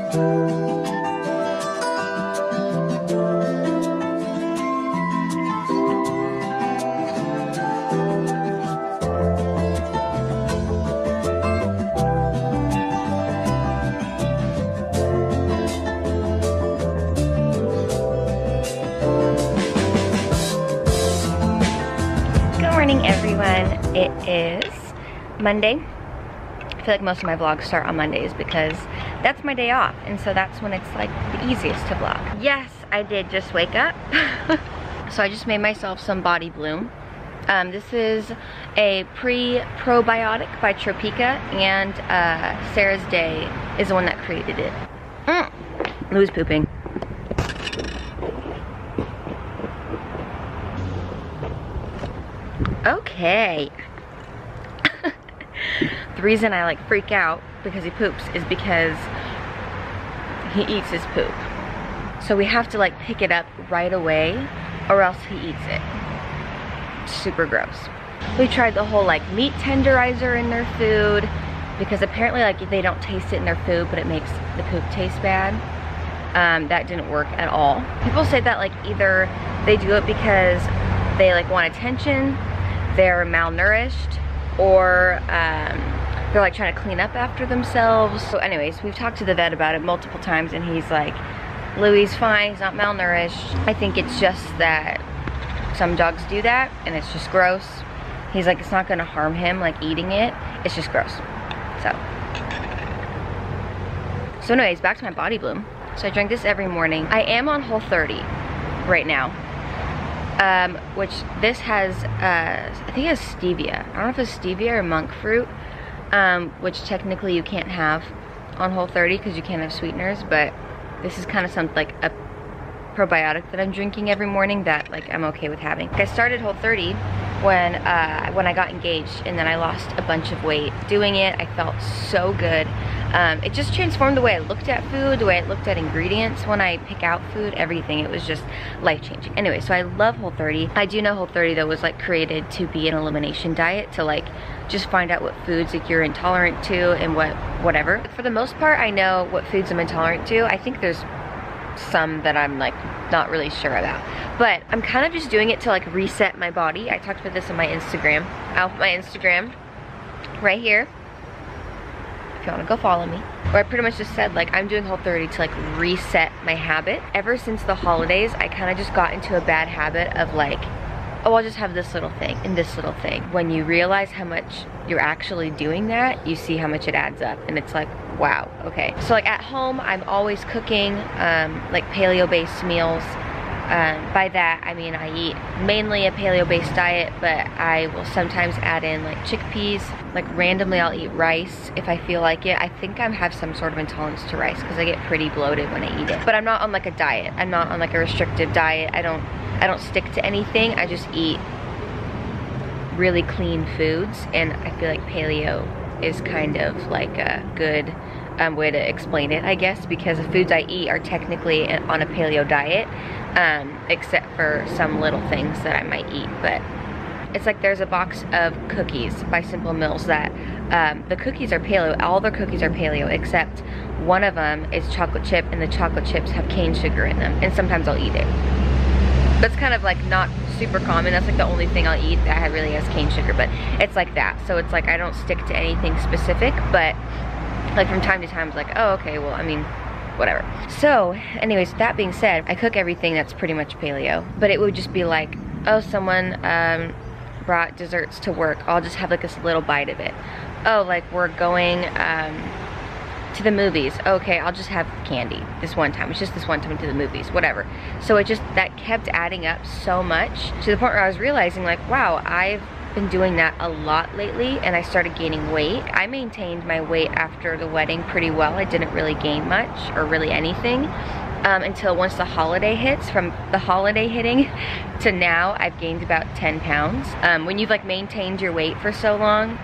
Morning everyone, it is Monday. I feel like most of my vlogs start on Mondays because that's my day off, and so that's when it's like the easiest to vlog. Yes, I did just wake up. So I just made myself some Body Bloom. This is a pre-probiotic by Tropika, and Sarah's Day is the one that created it. Lou's pooping. Okay. The reason I like freak out because he poops is because he eats his poop. So we have to like pick it up right away or else he eats it. Super gross. We tried the whole like meat tenderizer in their food because apparently like they don't taste it in their food, but it makes the poop taste bad. That didn't work at all. People say that like either they do it because they like want attention, they're malnourished, or they're like trying to clean up after themselves. So anyways, we've talked to the vet about it multiple times and he's like, Louie's fine, he's not malnourished. I think it's just that some dogs do that and it's just gross. He's like, it's not gonna harm him like eating it, it's just gross. So anyways, back to my Body Bloom. So I drink this every morning. I am on Whole30 right now. Which this has, I think it has stevia. I don't know if it's stevia or monk fruit, which technically you can't have on Whole30 because you can't have sweeteners, but this is kind of something like a probiotic that I'm drinking every morning that like I'm okay with having. I started Whole30 when I got engaged, and then I lost a bunch of weight doing it. I felt so good. It just transformed the way I looked at food, the way I looked at ingredients when I pick out food, everything. It was just life-changing. Anyway, so I love Whole30. I do know Whole30 though was like created to be an elimination diet, to like just find out what foods like you're intolerant to and whatever. For the most part, I know what foods I'm intolerant to. I think there's some that I'm like not really sure about, but I'm kind of just doing it to like reset my body. I talked about this on my Instagram. I'll put my Instagram right here if you want to go follow me, where I pretty much just said like I'm doing Whole30 to like reset my habit. Ever since the holidays, I kind of just got into a bad habit of like, oh, I'll just have this little thing and this little thing. When you realize how much you're actually doing that, you see how much it adds up, and it's like, wow, okay. So like at home, I'm always cooking like paleo-based meals. By that, I mean I eat mainly a paleo-based diet, but I will sometimes add in like chickpeas. Like randomly I'll eat rice if I feel like it. I think I have some sort of intolerance to rice because I get pretty bloated when I eat it. But I'm not on like a diet. I'm not on like a restrictive diet. I don't stick to anything. I just eat really clean foods, and I feel like paleo is kind of like a good way to explain it, I guess, because the foods I eat are technically on a paleo diet, except for some little things that I might eat. But it's like there's a box of cookies by Simple Mills that the cookies are paleo. All their cookies are paleo except one of them is chocolate chip, and the chocolate chips have cane sugar in them, and sometimes I'll eat it. That's kind of like not super common. That's like the only thing I'll eat that really has cane sugar, but it's like that. So it's like I don't stick to anything specific, but like from time to time it's like, oh, okay, well, I mean, whatever. So anyways, that being said, I cook everything that's pretty much paleo, but it would just be like, oh, someone brought desserts to work, I'll just have like this little bite of it. Oh, like we're going to the movies, okay, I'll just have candy this one time. It's just this one time to the movies, whatever. So it just, that kept adding up so much to the point where I was realizing like, wow, I've been doing that a lot lately, and I started gaining weight. I maintained my weight after the wedding pretty well. I didn't really gain much or really anything until once the holiday hits. From the holiday hitting to now, I've gained about 10 pounds. When you've like maintained your weight for so long,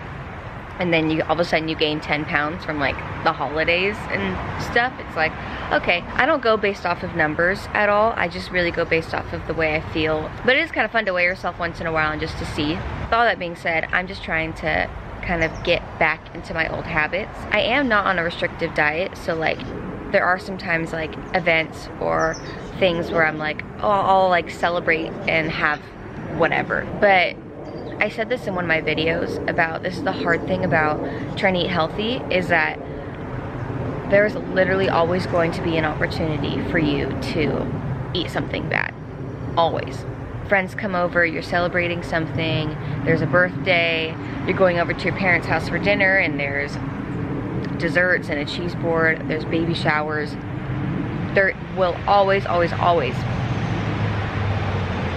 and then you all of a sudden you gain 10 pounds from like the holidays and stuff, it's like, okay, I don't go based off of numbers at all. I just really go based off of the way I feel. But it is kind of fun to weigh yourself once in a while and just to see. With all that being said, I'm just trying to kind of get back into my old habits. I am not on a restrictive diet, so like there are sometimes like events or things where I'm like, oh, I'll like celebrate and have whatever. But I said this in one of my videos about, this is the hard thing about trying to eat healthy, is that there's literally always going to be an opportunity for you to eat something bad. Always. Friends come over, you're celebrating something, there's a birthday, you're going over to your parents' house for dinner and there's desserts and a cheese board, there's baby showers. There will always, always, always,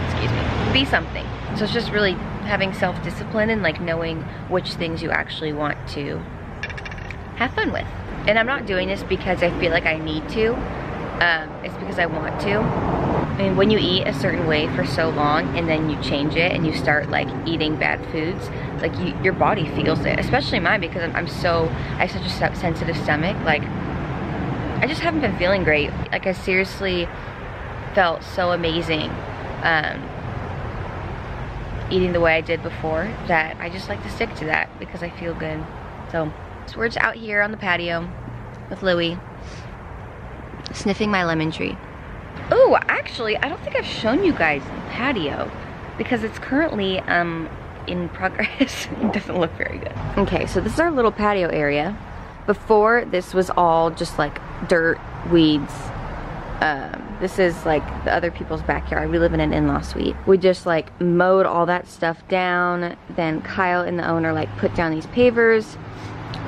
excuse me, be something. So it's just really having self-discipline and like knowing which things you actually want to have fun with. And I'm not doing this because I feel like I need to, it's because I want to. I mean, when you eat a certain way for so long and then you change it and you start like eating bad foods, like your body feels it, especially mine, because I have such a sensitive stomach. Like, I just haven't been feeling great. Like, I seriously felt so amazing eating the way I did before that I just like to stick to that because I feel good. So we're just out here on the patio with Louie, sniffing my lemon tree. Oh, actually, I don't think I've shown you guys the patio because it's currently in progress. It doesn't look very good. Okay, so this is our little patio area. Before, this was all just like dirt, weeds. This is like the other people's backyard. We live in an in-law suite. We just like mowed all that stuff down. Then Kyle and the owner like put down these pavers.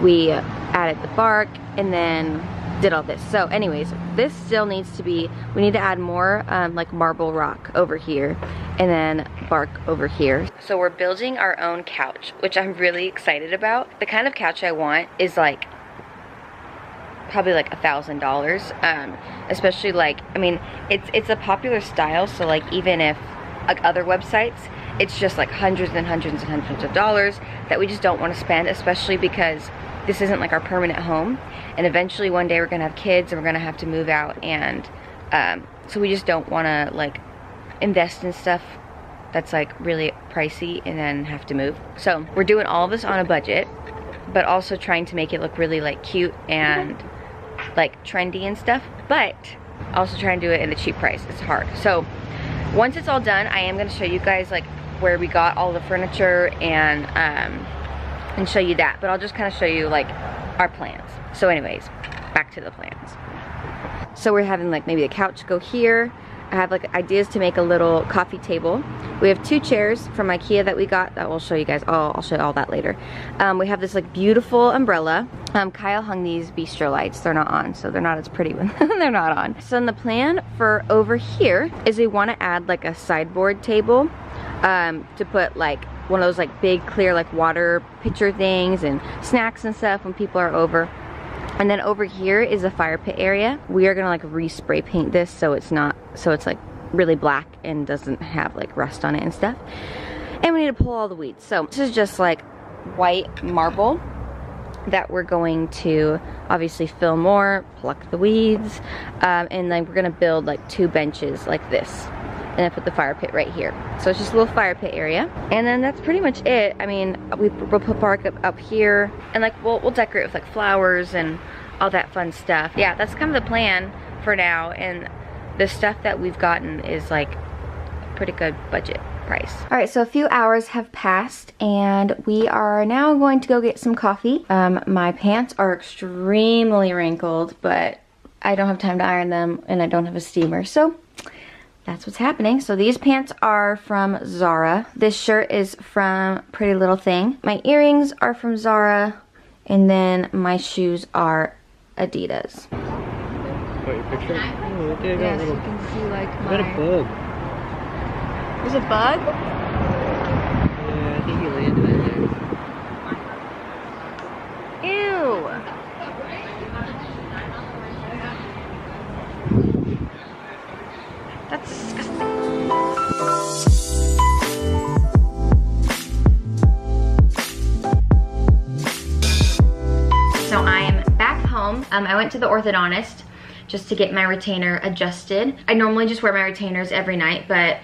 We added the bark and then did all this. So anyways, this still needs to be, we need to add more like marble rock over here and then bark over here. So we're building our own couch, which I'm really excited about. The kind of couch I want is like probably like $1,000, especially like, I mean, it's a popular style, so like even if like other websites, it's just like hundreds and hundreds and hundreds of dollars that we just don't want to spend, especially because this isn't like our permanent home, and eventually one day we're gonna have kids and we're gonna have to move out, and so we just don't want to like invest in stuff that's like really pricey and then have to move. So we're doing all of this on a budget, but also trying to make it look really like cute and like trendy and stuff, but also trying to do it in a cheap price. It's hard. So once it's all done, I am going to show you guys like where we got all the furniture and show you that, but I'll just kind of show you like our plans. So anyways, back to the plans. So we're having like maybe a couch go here. I have like ideas to make a little coffee table. We have 2 chairs from IKEA that we got that we'll show you guys. I'll show you all that later. We have this like beautiful umbrella. Kyle hung these bistro lights. They're not on, so they're not as pretty when they're not on. So then the plan for over here is we want to add like a sideboard table to put like one of those like big clear like water pitcher things and snacks and stuff when people are over. And then over here is a fire pit area. We are gonna like re-spray paint this so it's like really black and doesn't have like rust on it and stuff. And we need to pull all the weeds. So this is just like white marble that we're going to obviously fill more, pluck the weeds, and then we're gonna build like 2 benches like this. And then put the fire pit right here. So it's just a little fire pit area. And then that's pretty much it. I mean, we'll put bark up here, and like we'll decorate with like flowers and all that fun stuff. Yeah, that's kind of the plan for now. And the stuff that we've gotten is like pretty good budget price. All right, so a few hours have passed and we are now going to go get some coffee. My pants are extremely wrinkled, but I don't have time to iron them and I don't have a steamer. So that's what's happening. So these pants are from Zara. This shirt is from Pretty Little Thing. My earrings are from Zara. And then my shoes are Adidas. Got your picture? Oh, look at yes, you can see like my... Got a bug. There's a bug? Yeah, I think he landed in there. Ew. That's disgusting. So I'm back home. I went to the orthodontist just to get my retainer adjusted. I normally just wear my retainers every night, but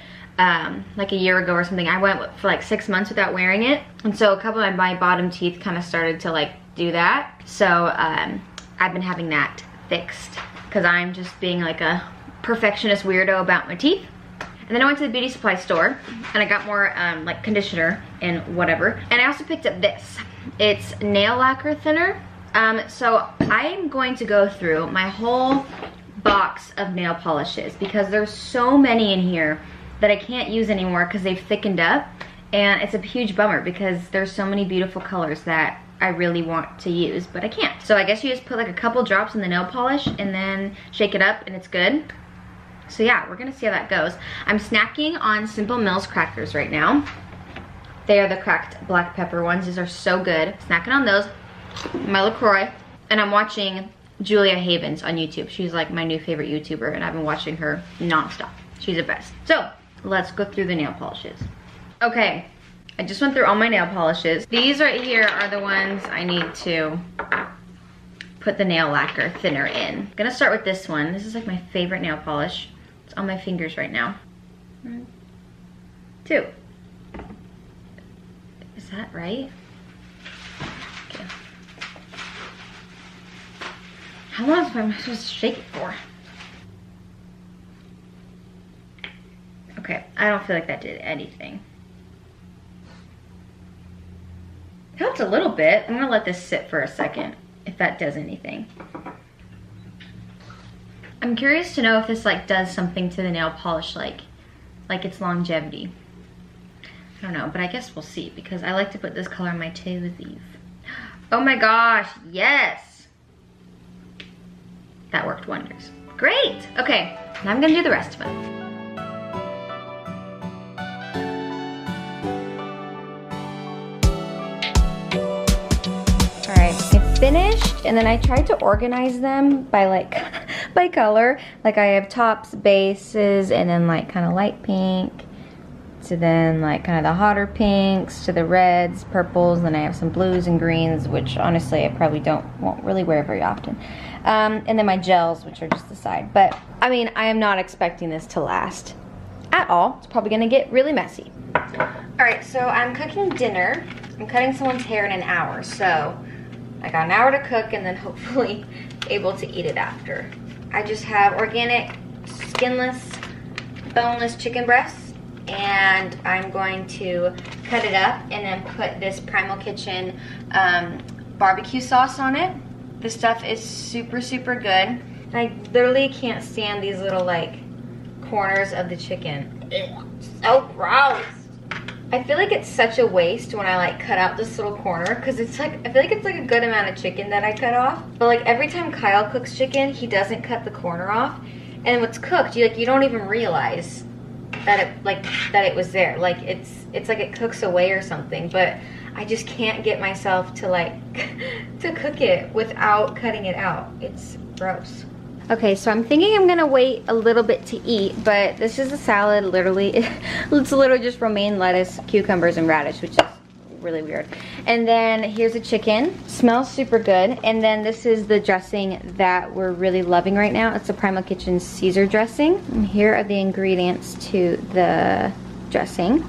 like a year ago or something, I went for like 6 months without wearing it. And so a couple of my bottom teeth kind of started to like do that. So I've been having that fixed. because I'm just being like a perfectionist weirdo about my teeth. And then I went to the beauty supply store and I got more like conditioner and whatever. And I also picked up this. It's nail lacquer thinner. So I'm going to go through my whole box of nail polishes because there's so many in here that I can't use anymore because they've thickened up. And it's a huge bummer because there's so many beautiful colors that I really want to use, but I can't. So I guess you just put like a couple drops in the nail polish and then shake it up and it's good. So yeah, we're gonna see how that goes. I'm snacking on Simple Mills crackers right now. They are the cracked black pepper ones. These are so good. Snacking on those. My LaCroix. And I'm watching Julia Havens on YouTube. She's like my new favorite YouTuber and I've been watching her nonstop. She's the best. So let's go through the nail polishes. Okay, I just went through all my nail polishes. These right here are the ones I need to put the nail lacquer thinner in. I'm gonna start with this one. This is like my favorite nail polish. It's on my fingers right now. 1, 2. Is that right? Okay. How long am I supposed to shake it for? Okay, I don't feel like that did anything. Helped a little bit. I'm gonna let this sit for a second if that does anything. I'm curious to know if this like does something to the nail polish, like its longevity. I don't know, but I guess we'll see because I like to put this color on my toes. Oh my gosh, yes! That worked wonders. Great, okay, now I'm gonna do the rest of it. Finished, and then I tried to organize them by like by color. Like I have tops, bases, and then like kind of light pink to then like kind of the hotter pinks to the reds, purples, then I have some blues and greens, which honestly I probably won't really wear very often. And then my gels, which are just the side. But I mean, I am not expecting this to last at all. It's probably gonna get really messy. All right, so I'm cooking dinner. I'm cutting someone's hair in an hour, so I got an hour to cook and then hopefully able to eat it after. I just have organic, skinless, boneless chicken breasts, and I'm going to cut it up and then put this Primal Kitchen barbecue sauce on it. This stuff is super, super good. And I literally can't stand these little like corners of the chicken. Ugh, so gross. I feel like it's such a waste when I like cut out this little corner because it's like, I feel like it's like a good amount of chicken that I cut off. But like every time Kyle cooks chicken, he doesn't cut the corner off. And what's cooked, you don't even realize that it was there. Like it's like it cooks away or something. But I just can't get myself to like to cook it without cutting it out. It's gross. Okay, so I'm thinking I'm gonna wait a little bit to eat, but this is a salad, literally. It's literally just romaine lettuce, cucumbers, and radish, which is really weird. And then here's the chicken. Smells super good. And then this is the dressing that we're really loving right now. It's the Primal Kitchen Caesar dressing. And here are the ingredients to the dressing.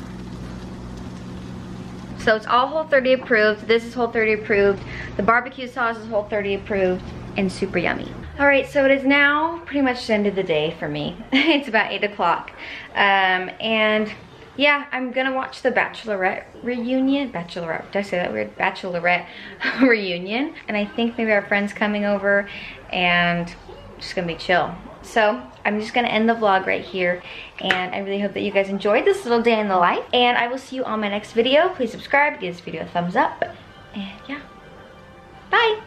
So it's all Whole30 approved. This is Whole30 approved. The barbecue sauce is Whole30 approved and super yummy. All right, so it is now pretty much the end of the day for me. It's about 8 o'clock. And yeah, I'm gonna watch the Bachelorette reunion. Bachelorette, did I say that weird? Bachelorette reunion. And I think maybe our friend's coming over and just gonna be chill. So I'm just gonna end the vlog right here. And I really hope that you guys enjoyed this little day in the life. And I will see you on my next video. Please subscribe, give this video a thumbs up. And yeah, bye.